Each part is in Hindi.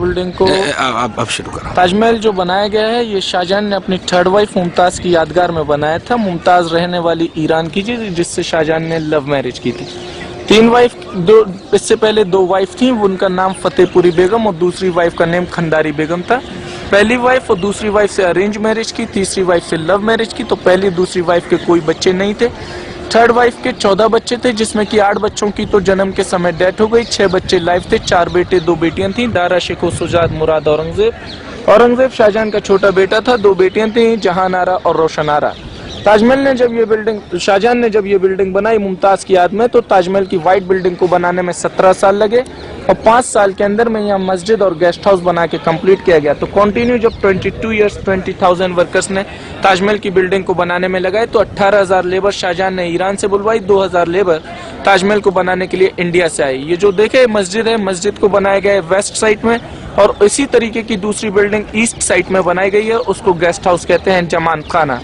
बिल्डिंग को अब शुरू करो। ताजमहल जो बनाया गया है ये शाहजहां ने अपनी थर्ड वाइफ मुमताज की यादगार में बनाया था। मुमताज रहने वाली ईरान की थी जिससे शाहजहां ने लव मैरिज की थी। तीन वाइफ, दो इससे पहले दो वाइफ थी, उनका नाम फतेहपुरी बेगम और दूसरी वाइफ का नेम खंडारी बेगम था। पहली वाइफ और दूसरी वाइफ से अरेंज मैरिज की, तीसरी वाइफ से लव मैरिज की। तो पहली दूसरी वाइफ के कोई बच्चे नहीं थे। थर्ड वाइफ के 14 बच्चे थे जिसमें कि 8 बच्चों की तो जन्म के समय डेथ हो गई, 6 बच्चे लाइव थे, 4 बेटे 2 बेटियां थी, दारा शिको सुजात मुराद औरंगजेब। औरंगजेब शाहजहां का छोटा बेटा था, 2 बेटियां थी, जहां आरा और रोशन आरा। ताजमहल ने जब ये बिल्डिंग, शाहजहां ने जब ये बिल्डिंग बनाई मुमताज की याद में, तो ताजमहल की व्हाइट बिल्डिंग को बनाने में 17 साल लगे और 5 साल के अंदर में यहाँ मस्जिद और गेस्ट हाउस बना के कंप्लीट किया गया। तो कंटिन्यू जब 22 ईयर्स 20,000 वर्कर्स ने ताजमहल की बिल्डिंग को बनाने में लगाए, तो 18,000 लेबर शाहजहां ने ईरान से बुलवाई, 2,000 लेबर ताजमहल को बनाने के लिए इंडिया से आई। ये जो देखे मस्जिद है, मस्जिद को बनाया गया है वेस्ट साइड में, और इसी तरीके की दूसरी बिल्डिंग ईस्ट साइड में बनाई गई है, उसको गेस्ट हाउस कहते हैं, जमान खाना।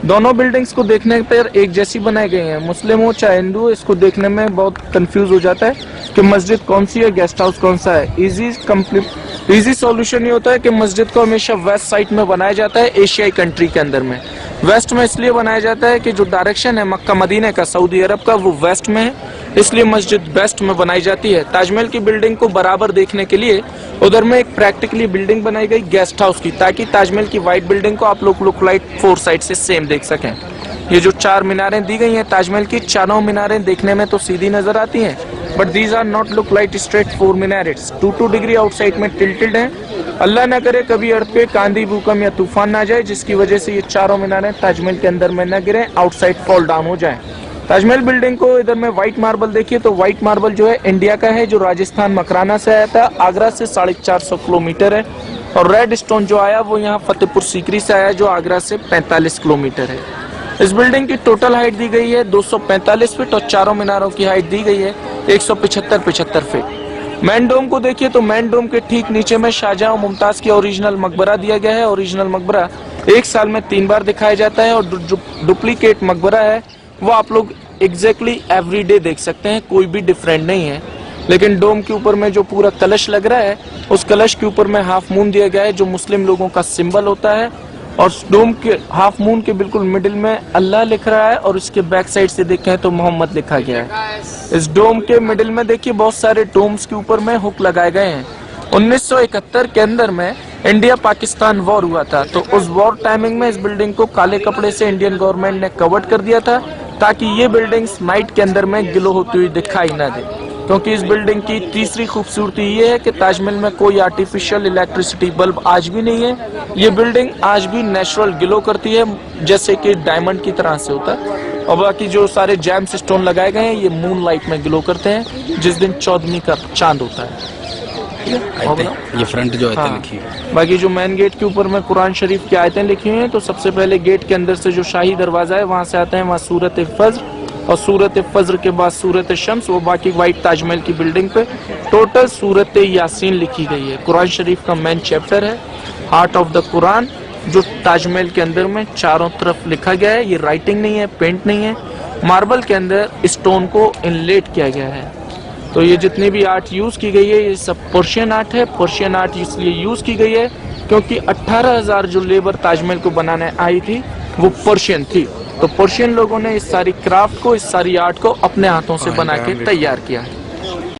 दोनों बिल्डिंग्स को देखने पर एक जैसी बनाई गई है। मुस्लिम हो चाहे हिंदू हो, इसको देखने में बहुत कंफ्यूज हो जाता है कि मस्जिद कौन सी है, गेस्ट हाउस कौन सा है। इजी सॉल्यूशन ये होता है कि मस्जिद को हमेशा वेस्ट साइड में बनाया जाता है एशियाई कंट्री के अंदर में। वेस्ट में इसलिए बनाया जाता है कि जो डायरेक्शन है मक्का मदीने का, सऊदी अरब का, वो वेस्ट में है, इसलिए मस्जिद वेस्ट में बनाई जाती है। ताजमहल की बिल्डिंग को बराबर देखने के लिए उधर में एक प्रैक्टिकली बिल्डिंग बनाई गई गेस्ट हाउस की, ताकि ताजमहल की व्हाइट बिल्डिंग को आप लोग लुक लाइक 4 साइड से सेम देख सकें। ये जो 4 मीनारें दी गई हैं ताजमहल की, चारों मीनारें देखने में तो सीधी नजर आती हैं, but these are not look like straight 4 minarets. 2 degree outside में टिल्टेड हैं। अल्लाह न करे कभी अर्थक्वेक, आंधी, भूकंप या तूफान ना जाए जिसकी वजह से ये चारों मीनारें ताजमहल के अंदर में न गिरे, आउटसाइड फॉल डाउन हो जाए। ताजमहल बिल्डिंग को इधर में व्हाइट मार्बल देखिए, तो व्हाइट मार्बल जो है इंडिया का है, जो राजस्थान मकराना से आया था, आगरा से 450 किलोमीटर है। और रेड स्टोन जो आया वो यहाँ फतेहपुर सीकरी से आया, जो आगरा से 45 किलोमीटर है। इस बिल्डिंग की टोटल हाइट दी गई है 245 फीट और चारों मीनारों की हाइट दी गई है 175 फीट। मैन डोम को देखिए, तो मैन डोम के ठीक नीचे में शाहजहां और मुमताज की ओरिजिनल मकबरा दिया गया है। ओरिजिनल मकबरा 1 साल में 3 बार दिखाया जाता है, और जो डुप्लीकेट मकबरा है वो आप लोग एग्जैक्टली एवरीडे देख सकते हैं, कोई भी डिफरेंट नहीं है। लेकिन डोम के ऊपर में जो पूरा कलश लग रहा है, उस कलश के ऊपर में हाफ मून दिया गया है, जो मुस्लिम लोगों का सिंबल होता है। और डोम के हाफ मून के बिल्कुल मिडिल में अल्लाह लिख रहा है, और उसके बैक साइड से देखें तो मोहम्मद लिखा गया है। इस डोम के मिडिल में देखिए बहुत सारे डोम्स के ऊपर में हुक लगाए गए हैं। 1971 के अंदर में इंडिया पाकिस्तान वॉर हुआ था, तो उस वॉर टाइमिंग में इस बिल्डिंग को काले कपड़े से इंडियन गवर्नमेंट ने कवर्ड कर दिया था, ताकि ये बिल्डिंग्स नाइट के अंदर में ग्लो होती हुई दिखाई ना दे। क्योंकि इस बिल्डिंग की तीसरी खूबसूरती ये है कि ताजमहल में कोई आर्टिफिशियल इलेक्ट्रिसिटी बल्ब आज भी नहीं है। ये बिल्डिंग आज भी नेचुरल ग्लो करती है, जैसे कि डायमंड की तरह से होता है। और बाकी जो सारे जैम्स स्टोन लगाए गए हैं ये मून लाइट में ग्लो करते हैं, जिस दिन 14वीं का चांद होता है। ये फ्रंट जो आयतें लिखी है। बाकी जो मेन गेट के ऊपर में कुरान शरीफ की आयतें लिखी हुई हैं, तो सबसे पहले गेट के अंदर से जो शाही दरवाजा है वहां से आते हैं, वहाँ सूरत फज्र, और सूरत फज्र के बाद सूरत शम्स, वो बाकी व्हाइट ताजमहल की बिल्डिंग पे टोटल सूरत यासीन लिखी गई है। कुरान शरीफ का मेन चैप्टर है, हार्ट ऑफ द कुरान, जो ताजमहल के अंदर में चारों तरफ लिखा गया है। ये राइटिंग नहीं है, पेंट नहीं है, मार्बल के अंदर स्टोन को इनलेट किया गया है। तो ये जितनी भी आर्ट यूज की गई है ये सब पर्शियन आर्ट है। पर्शियन आर्ट इसलिए यूज की गई है क्योंकि 18,000 जो लेबर ताजमहल को बनाने आई थी वो पर्शियन थी। तो पर्शियन लोगों ने इस सारी क्राफ्ट को, इस सारी आर्ट को अपने हाथों से बना के तैयार किया है।